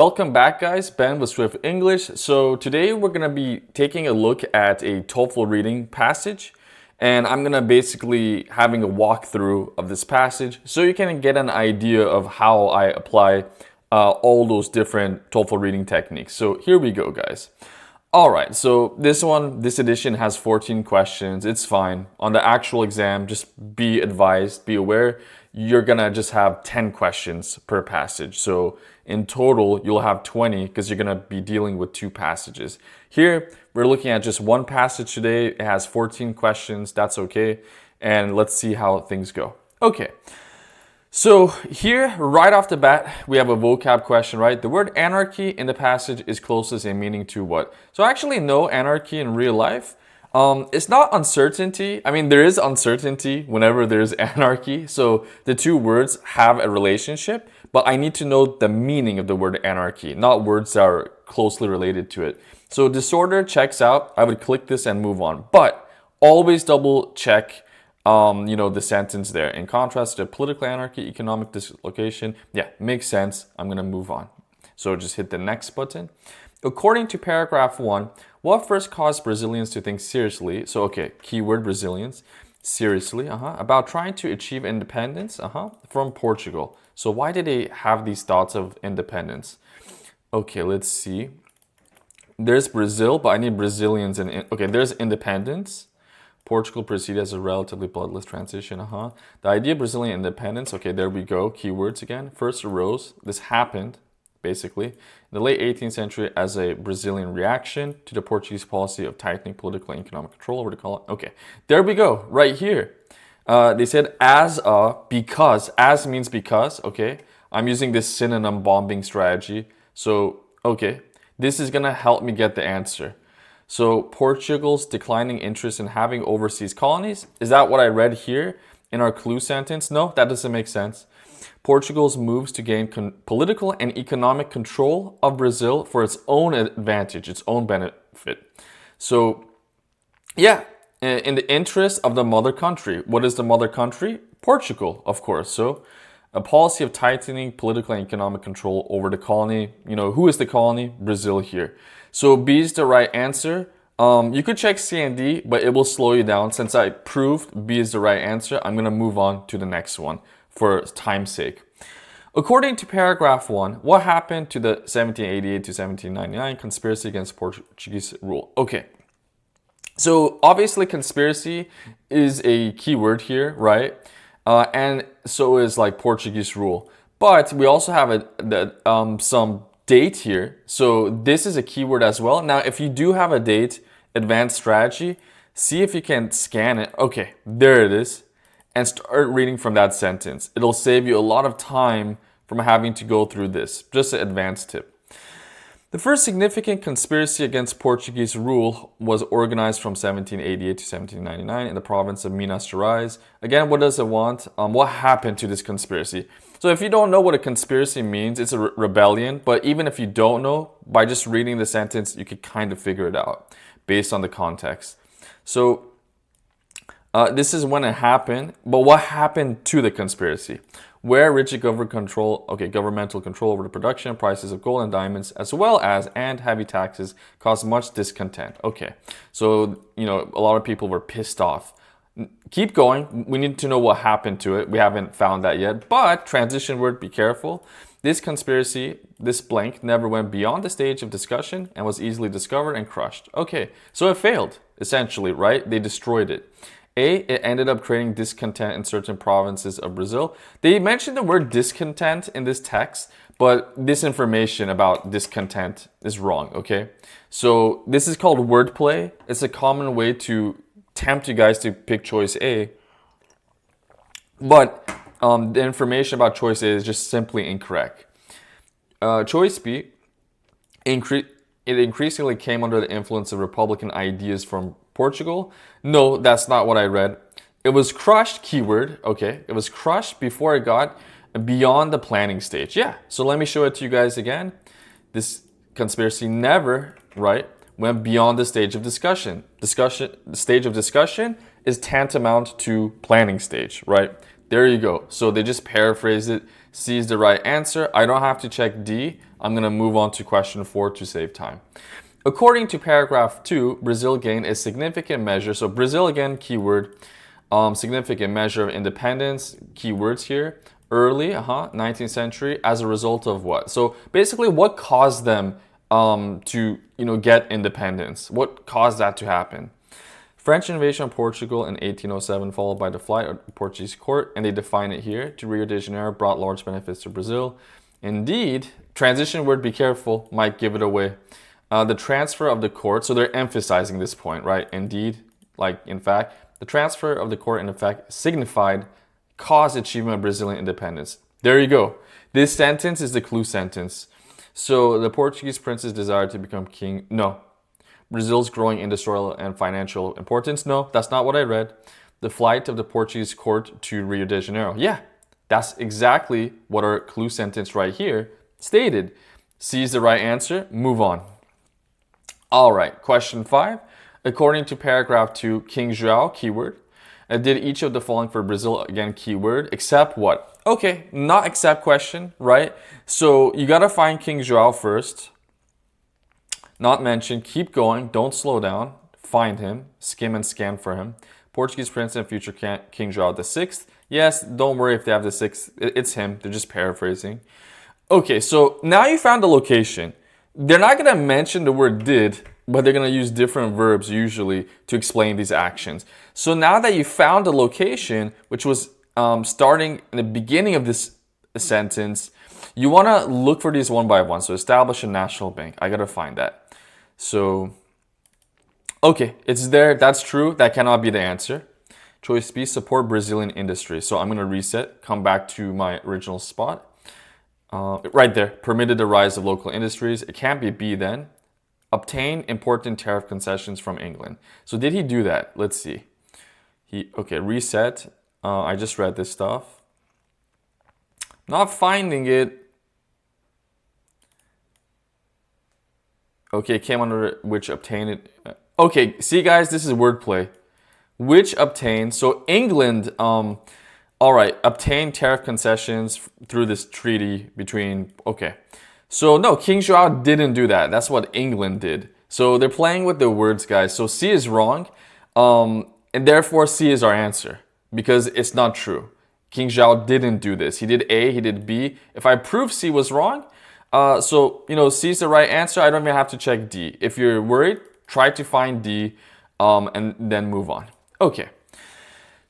Welcome back, guys. Ben with Swift English. So today we're going to be taking a look at a TOEFL reading passage, and I'm going to basically having a walkthrough of this passage so you can get an idea of how I apply all those different TOEFL reading techniques. So here we go, guys. All right, so this edition has 14 questions. It's fine. On the actual exam, just be advised, be aware, you're gonna just have 10 questions per passage. So in total, you'll have 20 because you're gonna be dealing with two passages. Here, we're looking at just one passage today. It has 14 questions. That's okay. And let's see how things go. Okay. So here, right off the bat, we have a vocab question, right? The word anarchy in the passage is closest in meaning to what? So I actually know anarchy in real life. It's not uncertainty. I mean, there is uncertainty whenever there's anarchy. So the two words have a relationship, but I need to know the meaning of the word anarchy, not words that are closely related to it. So disorder checks out. I would click this and move on, but always double check the sentence there. In contrast to political anarchy, economic dislocation, yeah, makes sense. I'm going to move on. So just hit the next button. According to paragraph 1, what first caused Brazilians to think seriously? So, okay, keyword Brazilians, seriously, about trying to achieve independence, from Portugal. So why did they have these thoughts of independence? Okay, let's see. There's Brazil, but I need Brazilians okay, there's independence. Portugal proceeded as a relatively bloodless transition. The idea of Brazilian independence, okay, there we go. Keywords again. First arose, this happened, basically, in the late 18th century as a Brazilian reaction to the Portuguese policy of tightening political and economic control over the colony. Okay, there we go, right here. They said because, as means because, okay. I'm using this synonym bombing strategy. So, okay, this is gonna help me get the answer. So Portugal's declining interest in having overseas colonies, is that what I read here in our clue sentence? No, that doesn't make sense. Portugal's moves to gain political and economic control of Brazil for its own advantage, its own benefit. So yeah, in the interest of the mother country. What is the mother country? Portugal, of course. So a policy of tightening political and economic control over the colony. Who is the colony? Brazil here. So B is the right answer. You could check C and D, but it will slow you down. Since I proved B is the right answer, I'm going to move on to the next one for time's sake. According to paragraph 1, what happened to the 1788 to 1799 conspiracy against Portuguese rule? Okay. So obviously conspiracy is a keyword here, right? And so is like Portuguese rule. But we also have some date here. So this is a keyword as well. Now, if you do have a date, advanced strategy, see if you can scan it. Okay, there it is. And start reading from that sentence. It'll save you a lot of time from having to go through this. Just an advanced tip. The first significant conspiracy against Portuguese rule was organized from 1788 to 1799 in the province of Minas Gerais. Again, what does it want? What happened to this conspiracy? So if you don't know what a conspiracy means, it's a rebellion. But even if you don't know, by just reading the sentence, you could kind of figure it out based on the context. So this is when it happened. But what happened to the conspiracy? Where rigid governmental control over the production and prices of gold and diamonds, as well as and heavy taxes, caused much discontent. Okay, so a lot of people were pissed off. Keep going. We need to know what happened to it. We haven't found that yet. But transition word, be careful. This conspiracy, this blank, never went beyond the stage of discussion and was easily discovered and crushed. Okay, so it failed, essentially, right? They destroyed it. It ended up creating discontent in certain provinces of Brazil. They mentioned the word discontent in this text, but this information about discontent is wrong, okay? So this is called wordplay. It's a common way to tempt you guys to pick choice A. But the information about choice A is just simply incorrect. Choice B, it increasingly came under the influence of Republican ideas from Portugal. No, that's not what I read. It was crushed, keyword, okay? It was crushed before it got beyond the planning stage. Yeah, so let me show it to you guys again. This conspiracy never, right, went beyond the stage of discussion. The stage of discussion is tantamount to planning stage, right? There you go. So they just paraphrased it. C is the right answer. I don't have to check D. I'm going to move on to question 4 to save time. According to paragraph 2, Brazil gained a significant measure. So Brazil, again, keyword, significant measure of independence, keywords here, early, 19th century, as a result of what? So basically, what caused them to get independence? What caused that to happen? French invasion of Portugal in 1807, followed by the flight of the Portuguese court, and they define it here, to Rio de Janeiro, brought large benefits to Brazil. Indeed, transition word, be careful, might give it away. The transfer of the court, so they're emphasizing this point, right? Indeed, like in fact, the transfer of the court in effect signified, caused achievement of Brazilian independence. There you go. This sentence is the clue sentence. So the Portuguese princes desired to become king. No. Brazil's growing industrial and financial importance. No, that's not what I read. The flight of the Portuguese court to Rio de Janeiro. Yeah, that's exactly what our clue sentence right here stated. C is the right answer. Move on. All right, question 5. According to paragraph 2, King João, keyword, did each of the following for Brazil, again, keyword, except what? Okay, not except question, right? So you got to find King João first. Not mentioned, keep going, don't slow down, find him, skim and scan for him. Portuguese prince and future King João VI. Yes, don't worry if they have the 6th, it's him, they're just paraphrasing. Okay, so now you found the location. They're not going to mention the word did, but they're going to use different verbs usually to explain these actions. So now that you found the location, which was starting in the beginning of this sentence, you want to look for these one by one. So establish a national bank. I got to find that. So, okay, it's there. That's true. That cannot be the answer. Choice B, support Brazilian industry. So I'm going to reset, come back to my original spot. Right there, permitted the rise of local industries. It can't be B then. Obtain important tariff concessions from England. So did he do that? Let's see. Okay, reset. I just read this stuff. Not finding it. Okay, came under which obtained it. Okay, see guys, this is wordplay. Which obtained, so England, all right, obtained tariff concessions through this treaty between, okay. So no, King João didn't do that. That's what England did. So they're playing with the words, guys. So C is wrong, and therefore C is our answer because it's not true. King João didn't do this. He did A, he did B. If I prove C was wrong, so, C is the right answer. I don't even have to check D. If you're worried, try to find D and then move on. Okay.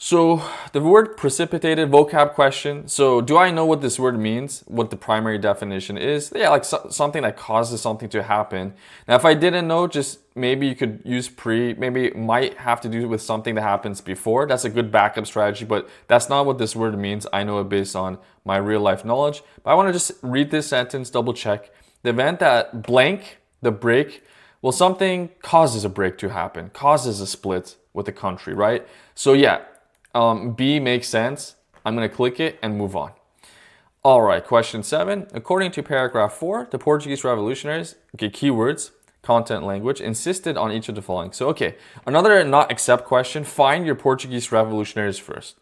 So the word precipitated, vocab question. So do I know what this word means? What the primary definition is? Yeah, like something that causes something to happen. Now, if I didn't know, just maybe you could use pre. Maybe it might have to do with something that happens before. That's a good backup strategy, but that's not what this word means. I know it based on my real life knowledge. But I want to just read this sentence, double check. The event that blank, the break, well, something causes a break to happen, causes a split with the country, right? So yeah. B makes sense. I'm going to click it and move on. All right, question 7. According to paragraph 4, the Portuguese revolutionaries, okay, keywords, content, language, insisted on each of the following. So, okay, another not except question. Find your Portuguese revolutionaries first.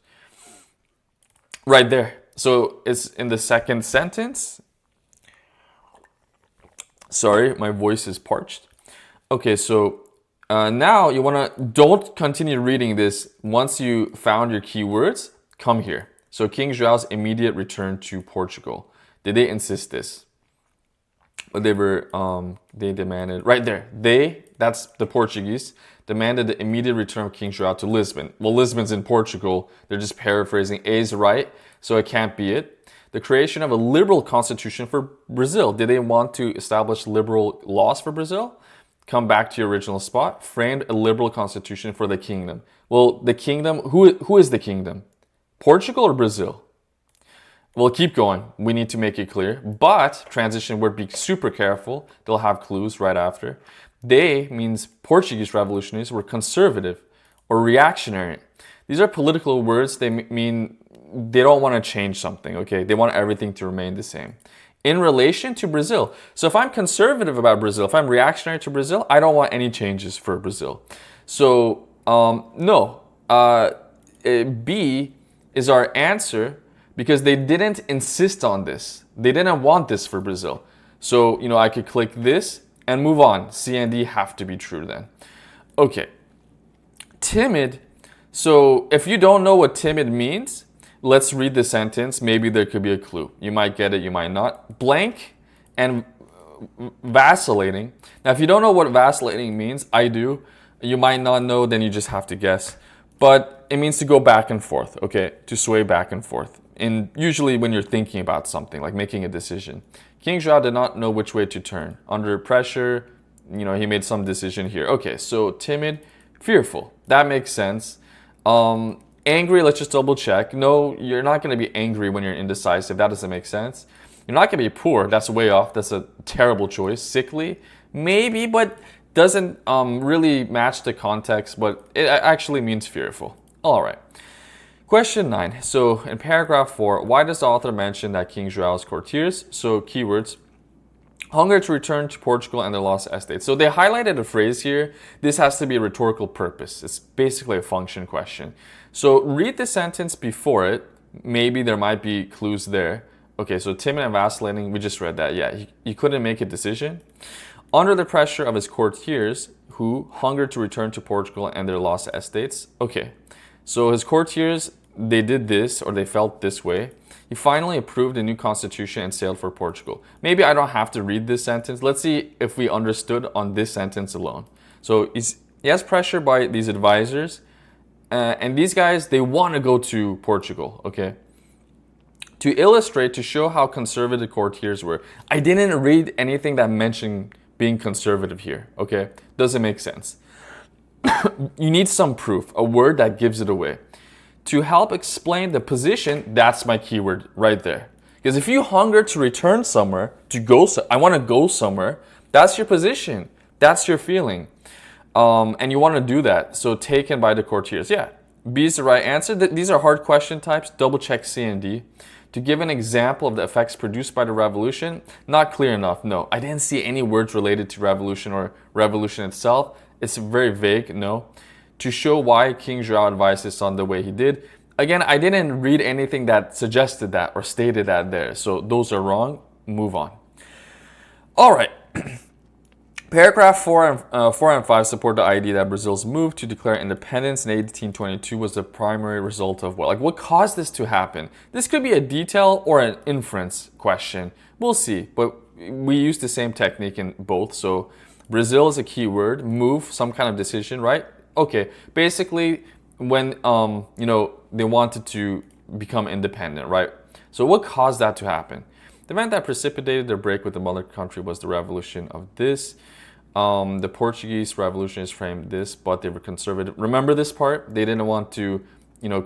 Right there. So it's in the second sentence. Sorry, my voice is parched. Okay, so now you want to, don't continue reading this. Once you found your keywords, come here. So King João's immediate return to Portugal. Did they insist this? But they demanded, right there, that's the Portuguese, demanded the immediate return of King João to Lisbon. Well, Lisbon's in Portugal. They're just paraphrasing. A is right, so it can't be it. The creation of a liberal constitution for Brazil. Did they want to establish liberal laws for Brazil? Come back to your original spot, framed a liberal constitution for the kingdom. Well, the kingdom, who is the kingdom? Portugal or Brazil? Well, keep going. We need to make it clear. But, transition word, be super careful. They'll have clues right after. They means Portuguese revolutionaries were conservative or reactionary. These are political words. They mean they don't want to change something, okay? They want everything to remain the same. In relation to Brazil. So if I'm conservative about Brazil, if I'm reactionary to Brazil, I don't want any changes for Brazil. So, no. B is our answer because they didn't insist on this. They didn't want this for Brazil. So, I could click this and move on. C and D have to be true then. Okay. Timid. So if you don't know what timid means, let's read the sentence. Maybe there could be a clue. You might get it, you might not. Blank and vacillating. Now, if you don't know what vacillating means, I do. You might not know, then you just have to guess. But it means to go back and forth, okay? To sway back and forth. And usually when you're thinking about something, like making a decision. King Zhao did not know which way to turn. Under pressure, he made some decision here. Okay, so timid, fearful. That makes sense. Angry, let's just double check. No, you're not going to be angry when you're indecisive. That doesn't make sense. You're not going to be poor. That's way off. That's a terrible choice. Sickly, maybe, but doesn't really match the context, but it actually means fearful. All right. Question 9. So in paragraph 4, why does the author mention that King Zhao's courtiers? So keywords. Hunger to return to Portugal and their lost estates. So they highlighted a phrase here. This has to be a rhetorical purpose. It's basically a function question. So read the sentence before it. Maybe there might be clues there. Okay, so timid and vacillating, we just read that. Yeah, he couldn't make a decision. Under the pressure of his courtiers, who hungered to return to Portugal and their lost estates. Okay, so his courtiers, they did this, or they felt this way. He finally approved a new constitution and sailed for Portugal. Maybe I don't have to read this sentence. Let's see if we understood on this sentence alone. So he has pressure by these advisors. And these guys, they want to go to Portugal, okay? To illustrate, to show how conservative courtiers were. I didn't read anything that mentioned being conservative here, okay? Doesn't make sense. You need some proof, a word that gives it away. To help explain the position, that's my keyword right there. Because if you hunger to return somewhere, I want to go somewhere, that's your position. That's your feeling. And you want to do that. So taken by the courtiers. Yeah, B is the right answer. These are hard question types. Double check C and D. To give an example of the effects produced by the revolution, not clear enough. No, I didn't see any words related to revolution or revolution itself. It's very vague, no. To show why King Zhao advised his son the way he did. Again, I didn't read anything that suggested that or stated that there. So those are wrong. Move on. All right. Paragraph 4 and 5 support the idea that Brazil's move to declare independence in 1822 was the primary result of what? Like, what caused this to happen? This could be a detail or an inference question. We'll see, but we use the same technique in both. So Brazil is a key word. Move, some kind of decision, right? Okay, basically when they wanted to become independent, right? So what caused that to happen? The event that precipitated their break with the mother country was the revolution of this. The Portuguese revolutionists framed this, but they were conservative. Remember this part? They didn't want to,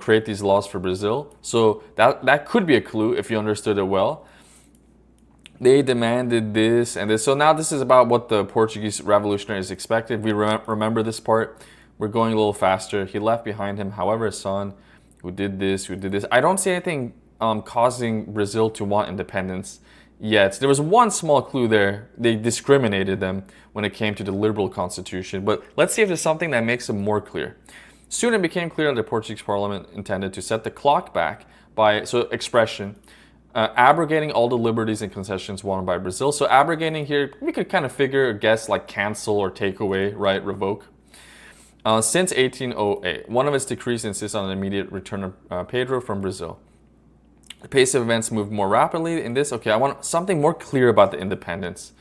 create these laws for Brazil. So that could be a clue if you understood it well. They demanded this and this. So now this is about what the Portuguese revolutionaries expected. We remember this part. We're going a little faster. He left behind him, however, a son who did this. I don't see anything causing Brazil to want independence yet. There was one small clue there. They discriminated them when it came to the liberal constitution. But let's see if there's something that makes it more clear. Soon it became clear that the Portuguese parliament intended to set the clock back by, abrogating all the liberties and concessions won by Brazil. So abrogating here, we could kind of figure or guess like cancel or take away, right? Revoke. Since 1808, one of its decrees insists on an immediate return of Pedro from Brazil. The pace of events moved more rapidly in this. Okay, I want something more clear about the independence.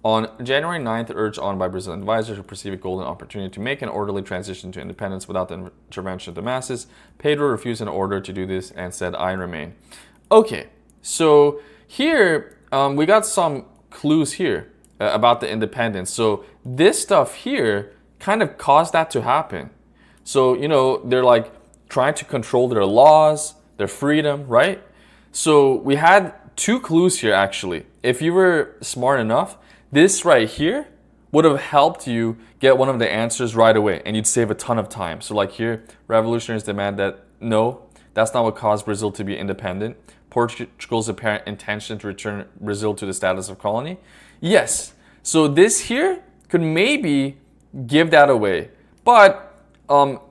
On January 9th, urged on by Brazilian advisors who perceived a golden opportunity to make an orderly transition to independence without the intervention of the masses, Pedro refused an order to do this and said, I remain. Okay, so here we got some clues here about the independence. So this stuff here kind of caused that to happen. So, they're like trying to control their laws, their freedom, right? So we had two clues here, actually. If you were smart enough, this right here would have helped you get one of the answers right away, and you'd save a ton of time. So like here, revolutionaries demand that, no, that's not what caused Brazil to be independent. Portugal's apparent intention to return Brazil to the status of colony. Yes, so this here could maybe give that away. But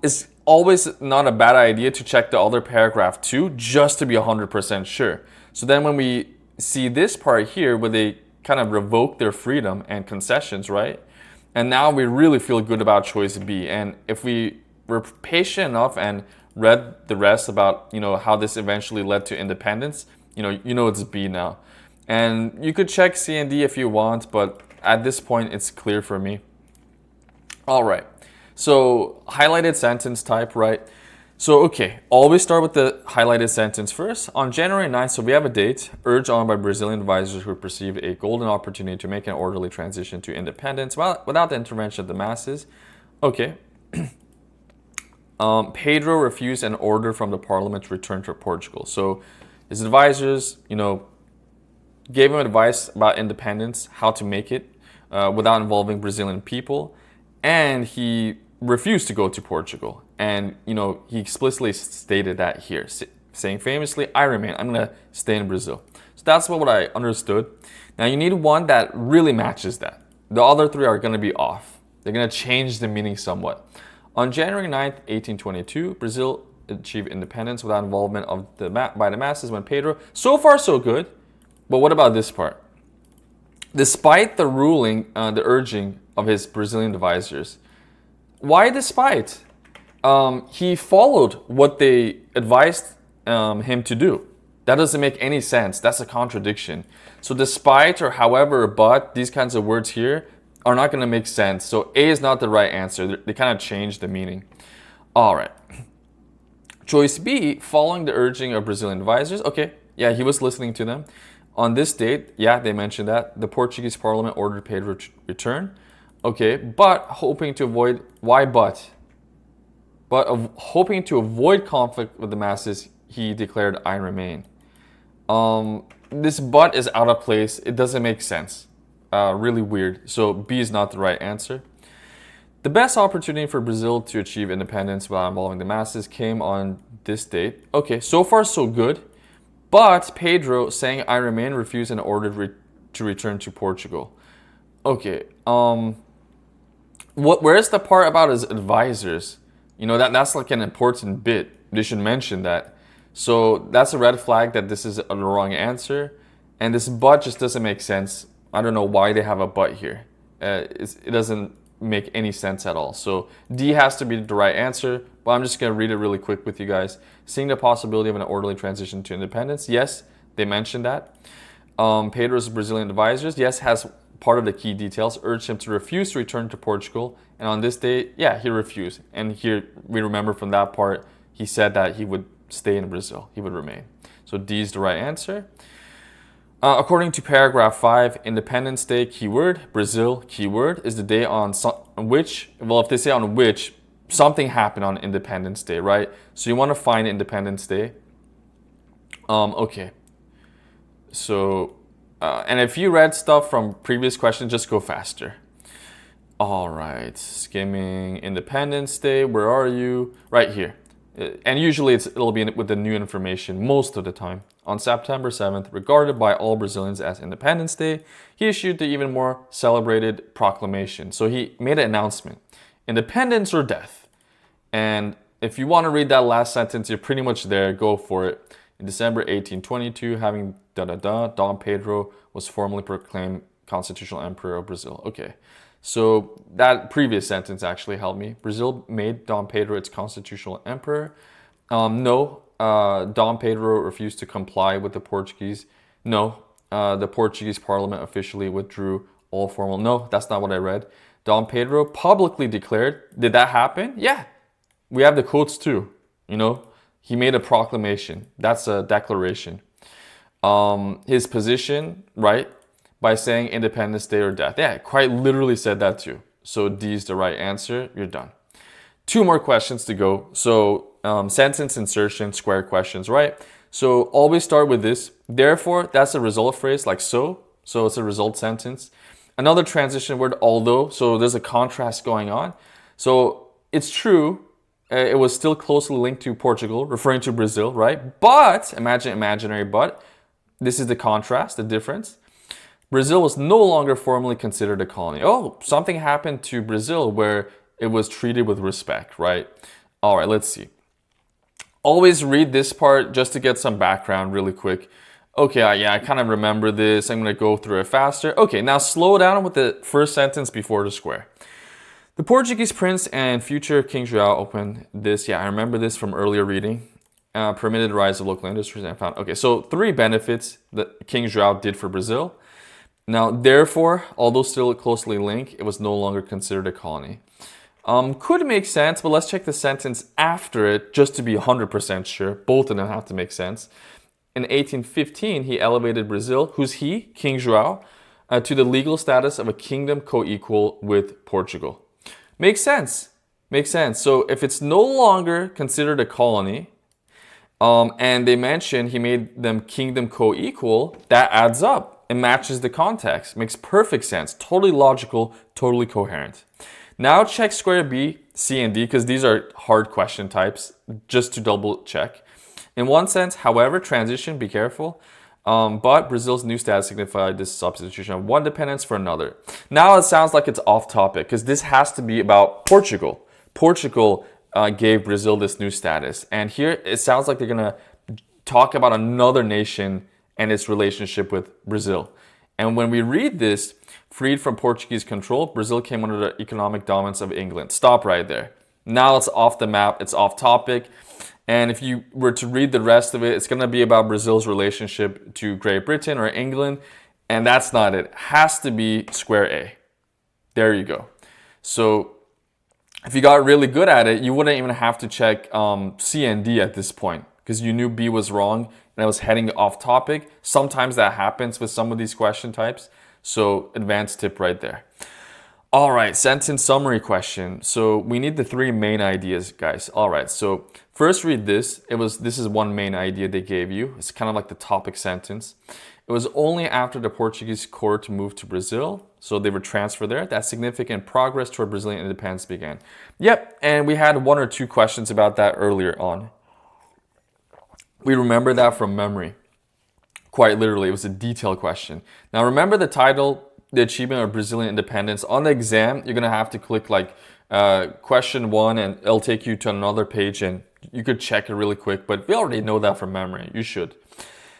it's always not a bad idea to check the other paragraph too, just to be 100% sure. So then when we see this part here where they kind of revoked their freedom and concessions, right? And now we really feel good about choice B. And if we were patient enough and read the rest about, how this eventually led to independence, it's B now. And you could check C and D if you want, but at this point, it's clear for me. All right. So highlighted sentence type, right? So, okay, always start with the highlighted sentence first. On January 9th, so we have a date, urged on by Brazilian advisors who perceive a golden opportunity to make an orderly transition to independence without the intervention of the masses. Okay. Pedro refused an order from the parliament to return to Portugal. So his advisors, gave him advice about independence, how to make it without involving Brazilian people. And he refused to go to Portugal. And, he explicitly stated that here, saying famously, I remain, I'm going to stay in Brazil. So that's what I understood. Now you need one that really matches that. The other three are going to be off. They're going to change the meaning somewhat. On January 9th, 1822, Brazil achieved independence without involvement by the masses when Pedro, so far so good. But what about this part? Despite the ruling, the urging of his Brazilian advisors. Why despite? He followed what they advised him to do. That doesn't make any sense. That's a contradiction. So despite or however, but, these kinds of words here are not going to make sense. So A is not the right answer. They kind of change the meaning. All right. Choice B, following the urging of Brazilian advisors. Okay, yeah, he was listening to them. On this date, yeah, they mentioned that, the Portuguese parliament ordered Pedro to return. Okay, but hoping to avoid, why but? But hoping to avoid conflict with the masses, he declared, I remain. This but is out of place. It doesn't make sense. Really weird. So B is not the right answer. The best opportunity for Brazil to achieve independence without involving the masses came on this date. Okay, so far so good. But Pedro, saying I remain, refused and ordered to return to Portugal. Okay, where's the part about his advisors? That's like an important bit. They should mention that. So that's a red flag that this is a wrong answer. And this but just doesn't make sense. I don't know why they have a but here. It doesn't make any sense at all. So D has to be the right answer, but I'm just going to read it really quick with you guys. Seeing the possibility of an orderly transition to independence, yes, they mentioned that. Pedro's Brazilian advisors, yes, has part of the key details, urged him to refuse to return to Portugal. And on this day, yeah, he refused. And here we remember from that part, he said that he would stay in Brazil. He would remain. So D is the right answer. According to paragraph 5, Independence Day, keyword, Brazil, keyword, is the day on which, well, if they say on which, something happened on Independence Day, right? So you want to find Independence Day. Okay. So, and if you read stuff from previous questions, just go faster. All right, skimming Independence Day, where are you? Right here. And usually it'll be with the new information most of the time. On September 7th, regarded by all Brazilians as Independence Day, he issued the even more celebrated proclamation. So he made an announcement, independence or death. And if you want to read that last sentence, you're pretty much there, go for it. In December 1822, having Dom Pedro was formally proclaimed constitutional emperor of Brazil. Okay, so that previous sentence actually helped me. Brazil made Dom Pedro its constitutional emperor. No, Dom Pedro refused to comply with the Portuguese. No, the Portuguese parliament officially withdrew all formal. No, that's not what I read. Dom Pedro publicly declared. Did that happen? Yeah, we have the quotes too. He made a proclamation. That's a declaration. His position, right, by saying Independence Day or death. Yeah, quite literally said that too. So D is the right answer. You're done. 2 more questions to go. So sentence insertion, square questions, right? So always start with this. Therefore, that's a result phrase like so. So it's a result sentence. Another transition word, although. So there's a contrast going on. So it's true. It was still closely linked to Portugal, referring to Brazil, right? But, imagine imaginary but, this is the contrast, the difference. Brazil was no longer formally considered a colony. Oh, something happened to Brazil where it was treated with respect, right? All right, let's see. Always read this part just to get some background really quick. Okay, yeah, I kind of remember this. I'm going to go through it faster. Okay, now slow down with the first sentence before the square. The Portuguese prince and future King João opened this. Yeah, I remember this from earlier reading. Permitted the rise of local industries and found. Okay, so 3 benefits that King João did for Brazil. Now, therefore, although still closely linked, it was no longer considered a colony. Could make sense, but let's check the sentence after it just to be 100% sure. Both of them have to make sense. In 1815, he elevated Brazil, who's he, King João, to the legal status of a kingdom co-equal with Portugal. Makes sense. Makes sense. So if it's no longer considered a colony, and they mention he made them kingdom co-equal, that adds up. It matches the context. Makes perfect sense. Totally logical, totally coherent. Now check square B, C, and D, because these are hard question types, just to double check. In one sense, however, transition, be careful, but Brazil's new status signified this substitution of one dependence for another. Now it sounds like it's off topic, because this has to be about Portugal. Portugal gave Brazil this new status. And here it sounds like they're going to talk about another nation and its relationship with Brazil. And when we read this, freed from Portuguese control, Brazil came under the economic dominance of England. Stop right there. Now it's off the map, it's off topic. And if you were to read the rest of it, it's going to be about Brazil's relationship to Great Britain or England. And that's not it. It has to be square A. There you go. So if you got really good at it, you wouldn't even have to check C and D at this point, because you knew B was wrong and I was heading off topic. Sometimes that happens with some of these question types. So advanced tip right there. All right, sentence summary question. So we need the 3 main ideas, guys. All right, so first read this. This is one main idea they gave you. It's kind of like the topic sentence. It was only after the Portuguese court moved to Brazil, so they were transferred there, that significant progress toward Brazilian independence began. Yep, and we had 1 or 2 questions about that earlier on. We remember that from memory. Quite literally, it was a detailed question. Now remember the title, the achievement of Brazilian independence. On the exam, you're gonna have to click like question 1 and it'll take you to another page and you could check it really quick, but we already know that from memory, you should.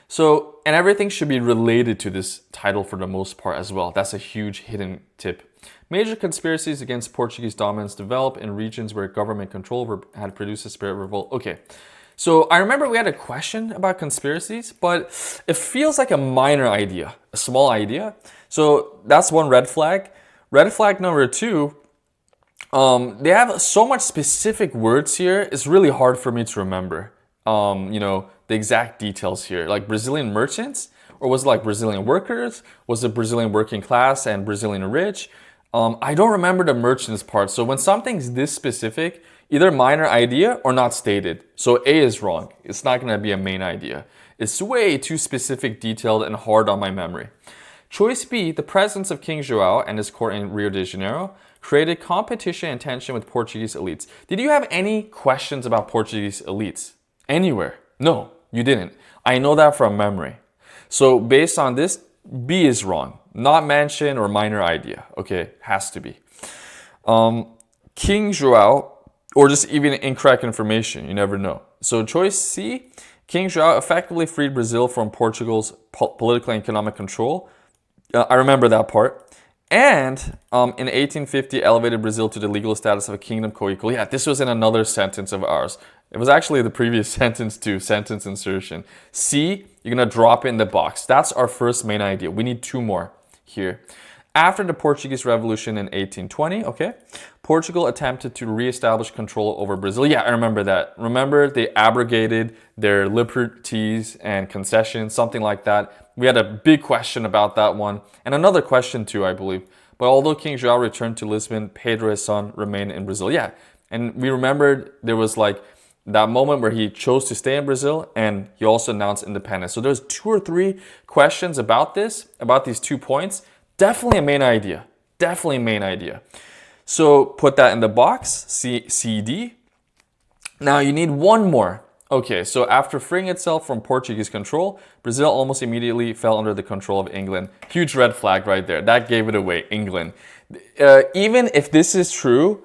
So, and everything should be related to this title for the most part as well. That's a huge hidden tip. Major conspiracies against Portuguese dominance developed in regions where government control had produced a spirit of revolt. Okay. So I remember we had a question about conspiracies, but it feels like a minor idea, a small idea. So that's one red flag. Red flag number 2, they have so much specific words here, it's really hard for me to remember, the exact details here. Like Brazilian merchants, or was it like Brazilian workers? Was it Brazilian working class and Brazilian rich? I don't remember the merchants part. So when something's this specific, either minor idea or not stated. So A is wrong. It's not going to be a main idea. It's way too specific, detailed, and hard on my memory. Choice B, the presence of King João and his court in Rio de Janeiro created competition and tension with Portuguese elites. Did you have any questions about Portuguese elites? Anywhere? No, you didn't. I know that from memory. So based on this, B is wrong. Not mentioned or minor idea. Okay, has to be. King João, or just even incorrect information, you never know. So choice C, King João effectively freed Brazil from Portugal's political and economic control. I remember that part. And in 1850, elevated Brazil to the legal status of a kingdom co-equal. Yeah, this was in another sentence of ours. It was actually the previous sentence too, sentence insertion. C, you're gonna drop it in the box. That's our first main idea. We need 2 more here. After the Portuguese Revolution in 1820, okay, Portugal attempted to reestablish control over Brazil. Yeah, I remember that. Remember, they abrogated their liberties and concessions, something like that. We had a big question about that one, and another question too, I believe. But although King João returned to Lisbon, Pedro, his son, remained in Brazil. Yeah, and we remembered there was like that moment where he chose to stay in Brazil, and he also announced independence. So there's 2 or 3 questions about this, about these 2 points. Definitely a main idea. Definitely a main idea. So put that in the box, C, D. Now you need 1 more. Okay, so after freeing itself from Portuguese control, Brazil almost immediately fell under the control of England. Huge red flag right there. That gave it away, England. Even if this is true,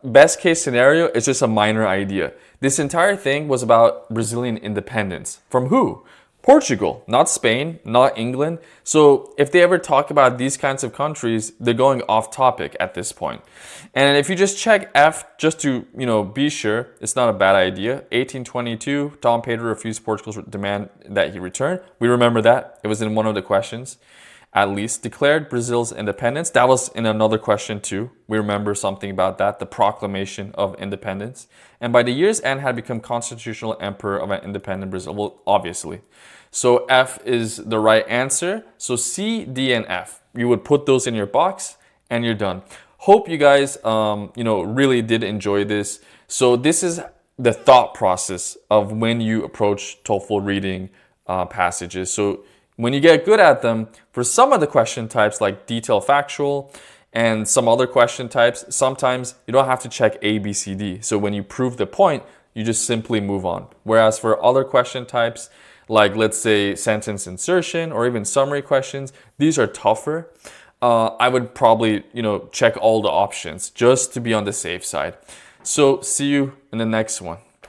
best case scenario, it's just a minor idea. This entire thing was about Brazilian independence. From who? Portugal, not Spain, not England. So if they ever talk about these kinds of countries, they're going off topic at this point. And if you just check F, just to be sure, it's not a bad idea. 1822, Dom Pedro refused Portugal's demand that he return. We remember that. It was in one of the questions. At least declared Brazil's independence. That was in another question too. We remember something about that, the proclamation of independence. And by the year's end had become constitutional emperor of an independent Brazil. Well, obviously. So F is the right answer. So C, D, and F. You would put those in your box and you're done. Hope you guys really did enjoy this. So this is the thought process of when you approach TOEFL reading passages. So when you get good at them, for some of the question types like detail factual and some other question types, sometimes you don't have to check A, B, C, D. So when you prove the point, you just simply move on. Whereas for other question types, like let's say sentence insertion or even summary questions, these are tougher. I would probably, check all the options just to be on the safe side. So see you in the next one.